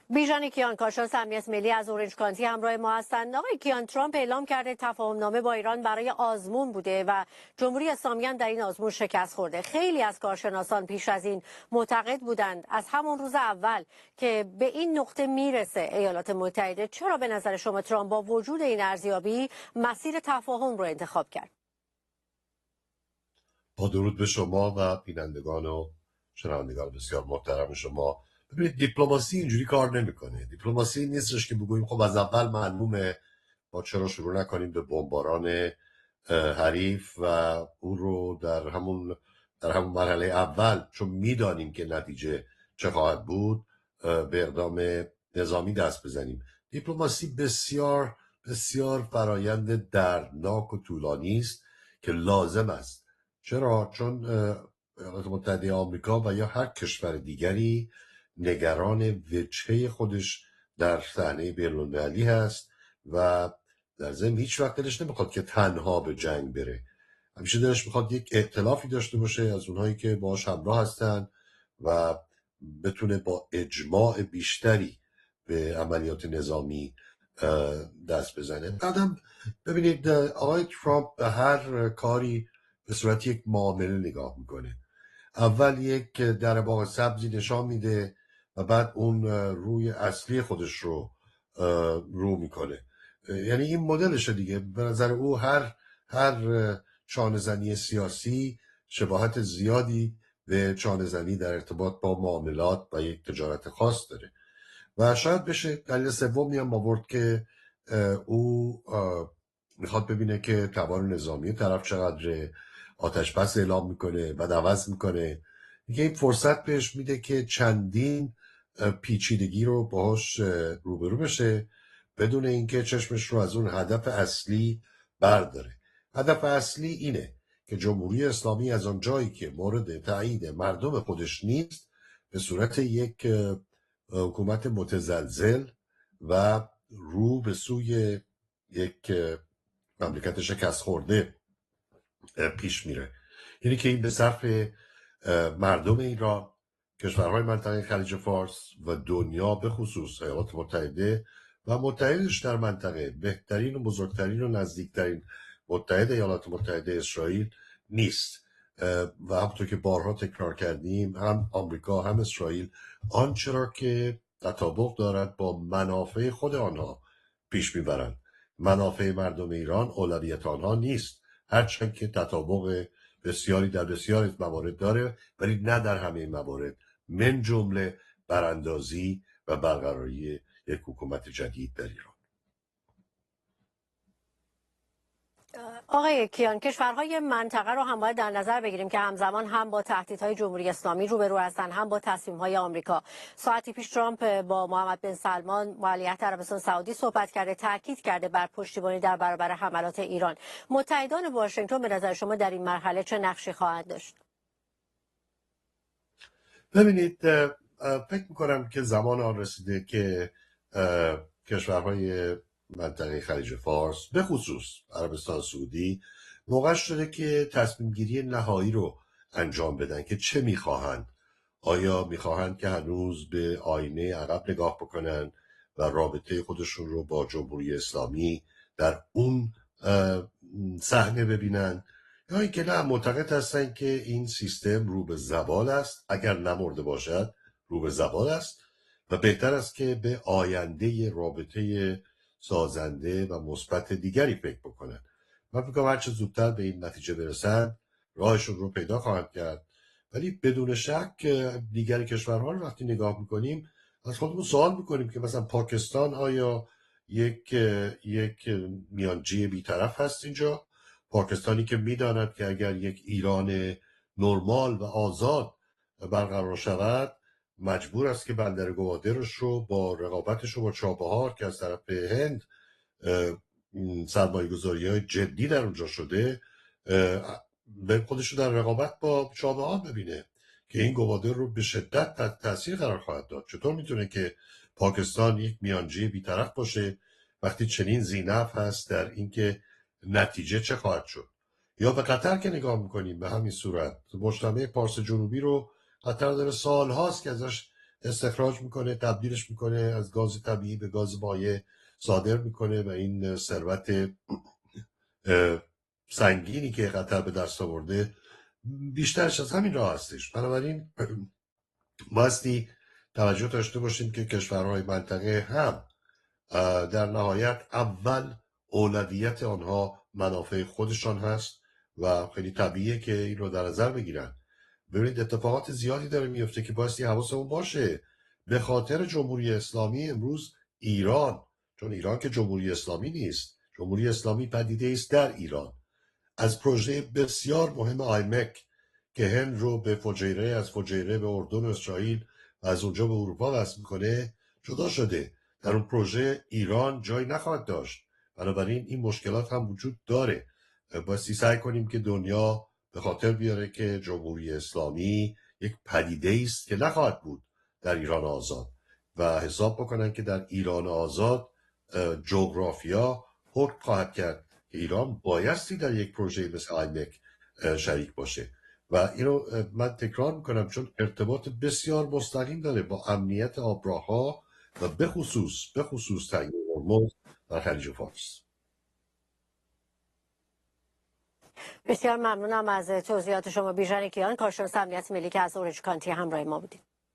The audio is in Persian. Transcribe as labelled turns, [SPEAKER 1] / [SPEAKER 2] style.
[SPEAKER 1] بیژن کیان، کارشناس امنیت ملی از اورنج کانتی همراه ما هستند. آقای کیان، ترامپ اعلام کرده تفاهمنامه با ایران برای آزمون بوده و جمهوری اسلامی هم در این آزمون شکست خورده. خیلی از کارشناسان پیش از این معتقد بودند از همون روز اول که به این نقطه میرسه ایالات متحده. چرا به نظر شما ترامپ با وجود این ارزیابی مسیر تفاهم رو انتخاب کرد؟
[SPEAKER 2] با درود به شما و بینندگان و شنوندگان بسیار محترم شما. ببینید، دیپلماسی اینجوری کار نمیکنه. دیپلماسی نیستش که بگوییم خب از اول معلومه ما چرا شروع نکنیم به بمباران حریف و او رو در همون مرحله اول، چون میدانیم که نتیجه چه خواهد بود، به اقدام نظامی دست بزنیم. دیپلماسی بسیار بسیار فرایند دردناک و طولانی است که لازم است. چرا؟ چون ایالات متحده آمریکا و یا هر کشور دیگری نگران وجهه خودش در صحنه بین‌المللی هست و در ضمن هیچ وقت دلش نمیخواد که تنها به جنگ بره. همیشه دلش میخواد یک ائتلافی داشته باشه از اونهایی که باهاش همراه هستن و بتونه با اجماع بیشتری به عملیات نظامی دست بزنه. بعدم ببینید، آقای ترامپ به هر کاری به صورت یک معامله نگاه میکنه. اول یک در باغ سبزی نشان میده و بعد اون روی اصلی خودش رو رو میکنه. یعنی این مدلشه دیگه. به نظر او هر چانه‌زنی سیاسی شباهت زیادی به چانه‌زنی در ارتباط با معاملات و یک تجارت خاص داره و شاید بشه دلیل سومی هم آورد که او میخواد ببینه که توان نظامی طرف چقدر، آتش بس اعلام میکنه بعد عوض میکنه دیگه. این فرصت بهش میده که چندین پیچیدگی رو باهاش روبرو بشه بدون اینکه چشمش رو از اون هدف اصلی برداره. هدف اصلی اینه که جمهوری اسلامی از آن جایی که مورد تایید مردم خودش نیست، به صورت یک حکومت متزلزل و رو به سوی یک مملکت شکست خورده پیش میره. یعنی که این به صرف مردم ایران، کشورهای منطقه خلیج فارس و دنیا، به خصوص ایالات متحده و متحدش در منطقه، بهترین و بزرگترین و نزدیکترین متحد ایالات متحده اسرائیل نیست. و همونطور که بارها تکرار کردیم، هم آمریکا هم اسرائیل آنچه را که تطابق دارد با منافع خود آنها پیش میبرند. منافع مردم ایران اولویت آنها نیست، هرچند که تطابق بسیاری در بسیاری موارد داره، ولی نه در همه موارد، من جمله براندازی و برقراری یک حکومت جدید در ایران.
[SPEAKER 1] آقای کیان، کشورهای منطقه رو هم باید در نظر بگیریم که همزمان هم با تهدیدهای جمهوری اسلامی روبرو هستند، هم با تصمیم‌های آمریکا. ساعتی پیش ترامپ با محمد بن سلمان ولیعهد عربستان سعودی صحبت کرده، تاکید کرده بر پشتیبانی در برابر حملات ایران. متحدان واشنگتن به نظر شما در این مرحله چه نقشی خواهند داشت؟
[SPEAKER 2] ببینید، فکر میکنم که زمان آن رسیده که کشورهای منطقه خلیج فارس، به خصوص عربستان سعودی، موقع شده که تصمیم گیری نهایی رو انجام بدن که چه میخواهند. آیا میخواهند که هنوز به آینه عقب نگاه بکنن و رابطه خودشون رو با جمهوری اسلامی در اون صحنه ببینن، یا اینکه نه، معتقد هستند که این سیستم رو به زوال است، اگر نمرده باشد رو به زوال است و بهتر است که به آینده رابطه سازنده و مثبت دیگری فکر بکنن. من فکر کنم هرچه زودتر به این نتیجه برسن راهشون رو پیدا خواهند کرد. ولی بدون شک دیگر کشورها رو وقتی نگاه میکنیم از خودمون سوال میکنیم که مثلا پاکستان آیا یک میانجی بیطرف هست اینجا؟ پاکستانی که میداند که اگر یک ایران نرمال و آزاد برقرار شود مجبور است که بندر گوادرش رو با رقابتش رو با چابهار که از طرف هند سرمایه گذاری های جدی در اونجا شده، به خودش رو در رقابت با چابهار ببینه که این گوادر رو به شدت تحت تاثیر قرار خواهد داد. چطور میتونه که پاکستان یک میانجی بیطرف باشه وقتی چنین زینف هست در اینکه نتیجه چه خواهد شد؟ یا به قطر که نگاه میکنیم به همین صورت، مجتمع پارس جنوبی رو قطر داره سال هاست که ازش استخراج میکنه، تبدیلش میکنه از گاز طبیعی به گاز مایع صادر میکنه و این ثروت سنگینی که قطر به دست آورده بیشترش از همین راه هستش. بنابراین بایستی توجه داشته باشیم که کشورهای منطقه هم در نهایت اول اولویت آنها منافع خودشان هست و خیلی طبیعیه که این رو در نظر بگیرن. ببینید اتفاقات زیادی داره میفته که بایستی حواسمون باشه. به خاطر جمهوری اسلامی امروز ایران، چون ایران که جمهوری اسلامی نیست، جمهوری اسلامی پدیده است در ایران، از پروژه بسیار مهم آیمک که هند رو به فجیره، از فجیره به اردن و اسرائیل و از اونجا به اروپا وصل میکنه جدا شده. در اون پروژه ایران جای نخواهد داشت. بنابراین این مشکلات هم وجود داره. بایستی سعی کنیم که دنیا به خاطر بیاره که جمهوری اسلامی یک پدیده است که نخواهد بود در ایران آزاد و حساب بکنن که در ایران آزاد جغرافیا حکم خواهد کرد که ایران بایستی در یک پروژه مثل آیمک شریک باشه و اینو من تکرار میکنم چون ارتباط بسیار مستقیم داره با امنیت آبراهها و به خصوص تعیین هرمز در خلیج فارس.
[SPEAKER 1] بسیار ممنونم از توضیحات شما بیژن کیان، کارشناس امنیت ملی که از اورنج کانتی همراه ما بودید.